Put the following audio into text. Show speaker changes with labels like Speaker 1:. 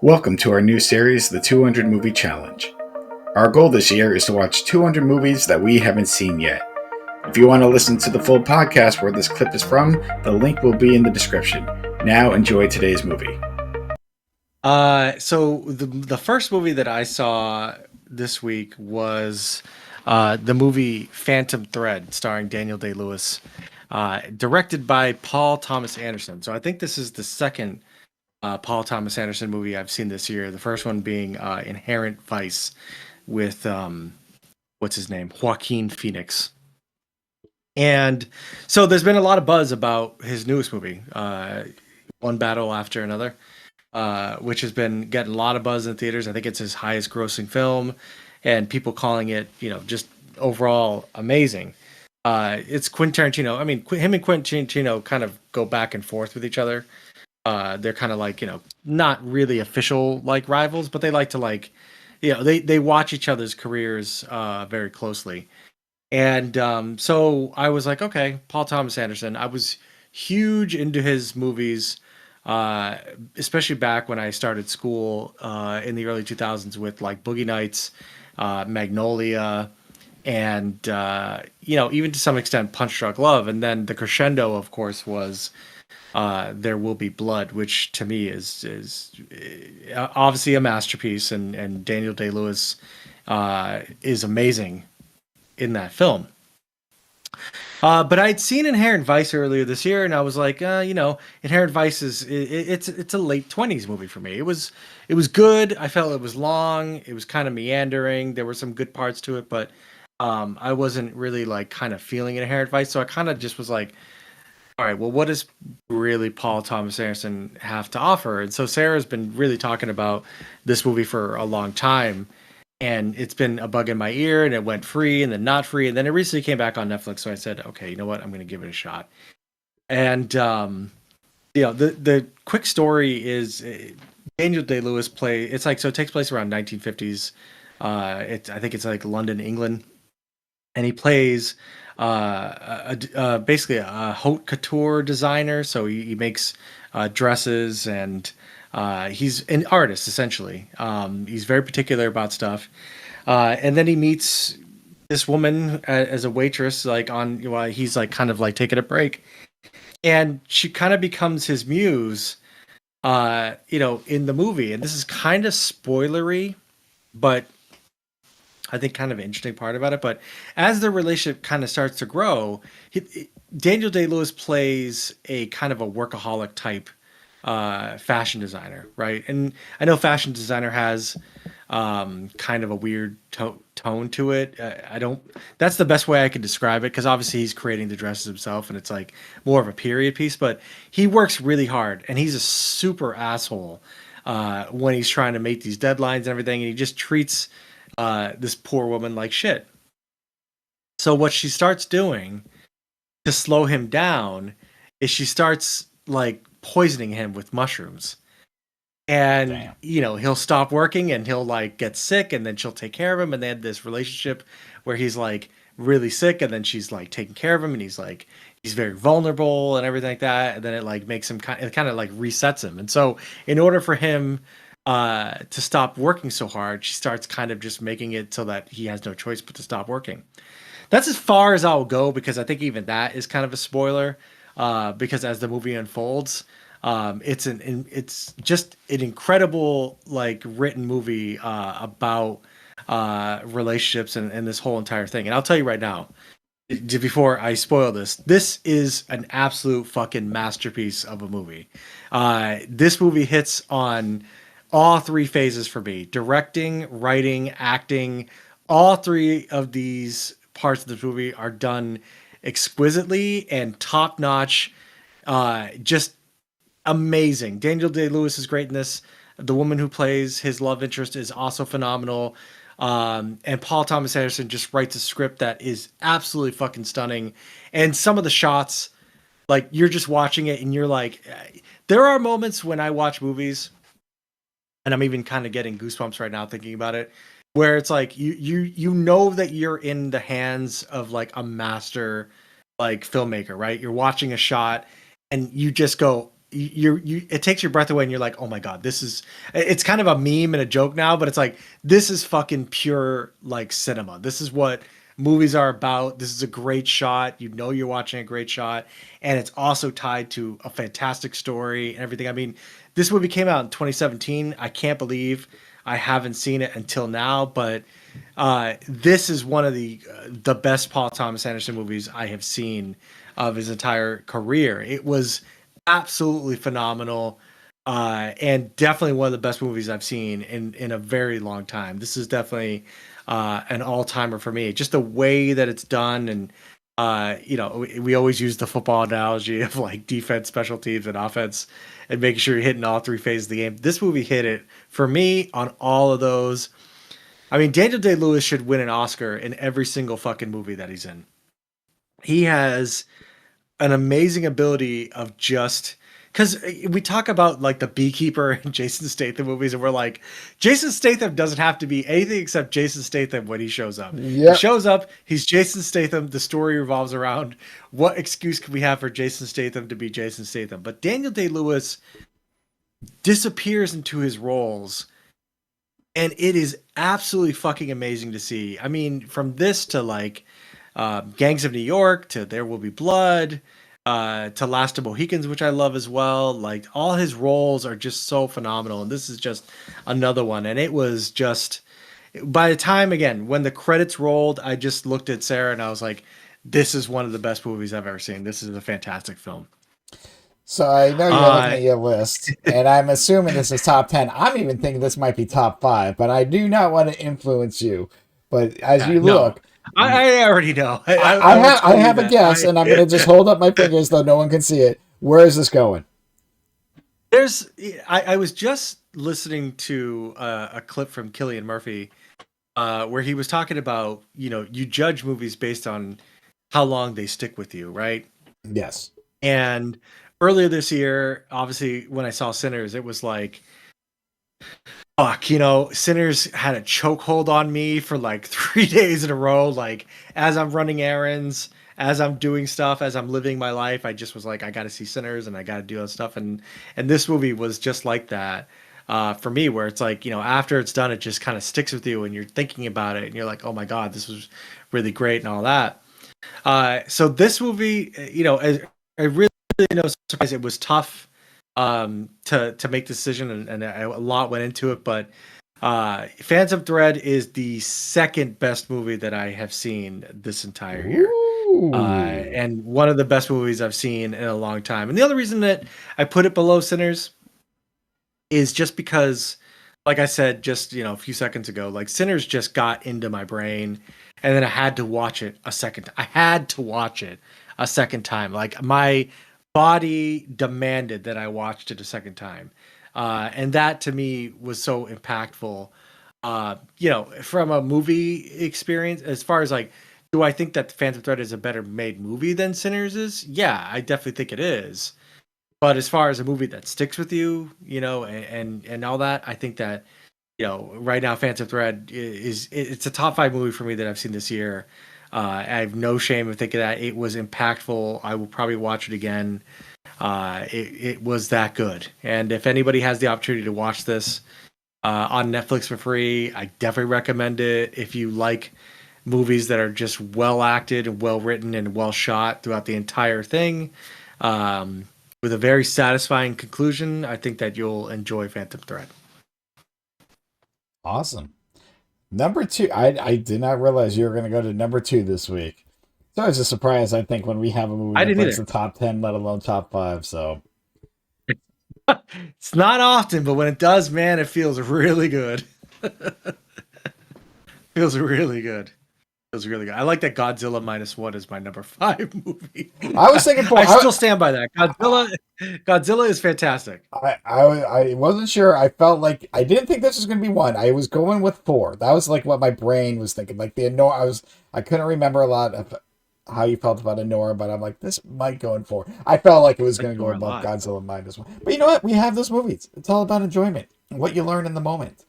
Speaker 1: Welcome to our new series, The 200 Movie Challenge. Our goal this year is to watch 200 movies that we haven't seen yet. If you want to listen to the full podcast where this clip is from, the link will be in the description. Now enjoy today's movie.
Speaker 2: So the first movie that I saw this week was the movie Phantom Thread, starring Daniel Day-Lewis, directed by Paul Thomas Anderson. So I think this is the second Paul Thomas Anderson movie I've seen this year. The first one being Inherent Vice with what's his name, Joaquin Phoenix. And so there's been a lot of buzz about his newest movie, One Battle After Another, which has been getting a lot of buzz in theaters. I think it's his highest grossing film, and people calling it, just overall amazing. It's Quentin Tarantino. I mean, him and Quentin Tarantino kind of go back and forth with each other. They're kind of like, not really official like rivals, but they like to they watch each other's careers very closely. And so I was like, okay, Paul Thomas Anderson. I was huge into his movies, especially back when I started school in the early 2000s with like Boogie Nights, Magnolia, and even to some extent Punch Drunk Love. And then the crescendo, of course, was There Will Be Blood, which to me is obviously a masterpiece, and Daniel Day-Lewis is amazing in that film. But I'd seen Inherent Vice earlier this year, and I was like, Inherent Vice it's a late 20s movie for me. It was good. I felt it was long. It was kind of meandering. There were some good parts to it, but I wasn't really like kind of feeling Inherent Vice. So I kind of just was like, all right, well, what does really Paul Thomas Anderson have to offer? And so Sarah's been really talking about this movie for a long time, and it's been a bug in my ear, and it went free and then not free, and then it recently came back on Netflix. So I said, okay, you know what, I'm going to give it a shot. And the quick story is Daniel Day Lewis play. It's like, so it takes place around 1950s. I think it's like London, England, and he plays basically a haute couture designer. So he makes dresses, and he's an artist essentially. He's very particular about stuff, and then he meets this woman as a waitress, like on while he's like kind of like taking a break, and she kind of becomes his muse, in the movie. And this is kind of spoilery, but I think kind of an interesting part about it. But as the relationship kind of starts to grow, Daniel Day Lewis plays a kind of a workaholic type fashion designer, right? And I know fashion designer has kind of a weird tone to it. I don't. That's the best way I could describe it, because obviously he's creating the dresses himself, and it's like more of a period piece. But he works really hard, and he's a super asshole when he's trying to make these deadlines and everything, and he just treats this poor woman like shit. So what she starts doing to slow him down is she starts like poisoning him with mushrooms. And
Speaker 1: Damn.
Speaker 2: he'll stop working and he'll like get sick, and then she'll take care of him, and they had this relationship where he's like really sick, and then she's like taking care of him, and he's very vulnerable and everything like that, and then it like makes him it kind of like resets him. And so in order for him to stop working so hard, she starts kind of just making it so that he has no choice but to stop working. That's as far as I'll go, because I think even that is kind of a spoiler. Because as the movie unfolds, it's just an incredible like written movie about relationships and this whole entire thing. And I'll tell you right now, before I spoil this is an absolute fucking masterpiece of a movie. This movie hits on all three phases for me: directing, writing, acting. All three of these parts of the movie are done exquisitely and top notch. Just amazing. Daniel Day Lewis is great in this. The woman who plays his love interest is also phenomenal. And Paul Thomas Anderson just writes a script that is absolutely fucking stunning. And some of the shots, like you're just watching it and you're like, there are moments when I watch movies, and I'm even kind of getting goosebumps right now thinking about it, where it's like you know that you're in the hands of like a master like filmmaker, right? You're watching a shot and you just go, it takes your breath away, and you're like, oh my god, this is. It's kind of a meme and a joke now, but it's like this is fucking pure like cinema. This is what movies are about. This is a great shot. You know you're watching a great shot, and it's also tied to a fantastic story and everything. I mean, this movie came out in 2017. I can't believe I haven't seen it until now, but this is one of the best Paul Thomas Anderson movies I have seen of his entire career. It was absolutely phenomenal, and definitely one of the best movies I've seen in a very long time. This is definitely an all timer for me. Just the way that it's done, and we always use the football analogy of like defense, special teams, and offense, and making sure you're hitting all three phases of the game. This movie hit it for me on all of those. I mean, Daniel Day-Lewis should win an Oscar in every single fucking movie that he's in. He has an amazing ability of just because we talk about like the Beekeeper and Jason Statham movies, and we're like, Jason Statham doesn't have to be anything except Jason Statham when he shows up.
Speaker 3: Yep.
Speaker 2: He shows up, he's Jason Statham. The story revolves around what excuse can we have for Jason Statham to be Jason Statham. But Daniel Day-Lewis disappears into his roles, and it is absolutely fucking amazing to see. I mean, from this to like Gangs of New York to There Will Be Blood to Last of Mohicans, which I love as well. Like all his roles are just so phenomenal, and this is just another one. And it was just by the time again when the credits rolled, I just looked at Sarah and I was like, "This is one of the best movies I've ever seen. This is a fantastic film."
Speaker 3: So I know you're looking at your list, and I'm assuming this is top 10. I'm even thinking this might be top 5, but I do not want to influence you. But as you look,
Speaker 2: I already know.
Speaker 3: I have a guess, and I'm going to just hold up my fingers though no one can see it. Where is this going?
Speaker 2: I was just listening to a clip from Cillian Murphy where he was talking about, you judge movies based on how long they stick with you, right?
Speaker 3: Yes.
Speaker 2: And earlier this year, obviously, when I saw Sinners, it was like, fuck, Sinners had a chokehold on me for like 3 days in a row. Like, as I'm running errands, as I'm doing stuff, as I'm living my life, I just was like, I got to see Sinners and I got to do that stuff. And this movie was just like that for me, where it's like, after it's done, it just kind of sticks with you and you're thinking about it and you're like, oh my God, this was really great and all that. So this movie, I really no surprise it was tough to make the decision, and a lot went into it, but Phantom Thread is the second best movie that I have seen this entire year, and one of the best movies I've seen in a long time. And the other reason that I put it below Sinners is just because, like I said just a few seconds ago, like Sinners just got into my brain, and then I had to watch it a second. I had to watch it a second time. Like my body demanded that I watched it a second time. And that to me was so impactful. From a movie experience, as far as like, do I think that Phantom Thread is a better made movie than Sinners is? Yeah, I definitely think it is. But as far as a movie that sticks with you, and all that, I think that, right now Phantom Thread it's a top 5 movie for me that I've seen this year. I have no shame in thinking that it was impactful. I will probably watch it again. It was that good. And if anybody has the opportunity to watch this on Netflix for free, I definitely recommend it. If you like movies that are just well acted and well written and well shot throughout the entire thing, with a very satisfying conclusion, I think that you'll enjoy Phantom Thread.
Speaker 3: Awesome. Number 2, I did not realize you were going to go to number 2 this week. It's always a surprise, I think, when we have a movie that breaks the top 10, let alone top 5. So
Speaker 2: it's not often, but when it does, man, it feels really good. Feels really good. Feels really good. I like that Godzilla -1 is my number 5 movie.
Speaker 3: I was thinking,
Speaker 2: I still stand by that. Godzilla is fantastic.
Speaker 3: I wasn't sure. I felt like I didn't think this was going to be 1. I was going with 4. That was like what my brain was thinking. Like I couldn't remember a lot of how you felt about Anora, but I'm like, this might go in 4. I felt like it was going to go above Godzilla -1. But you know what? We have those movies. It's all about enjoyment and what you learn in the moment.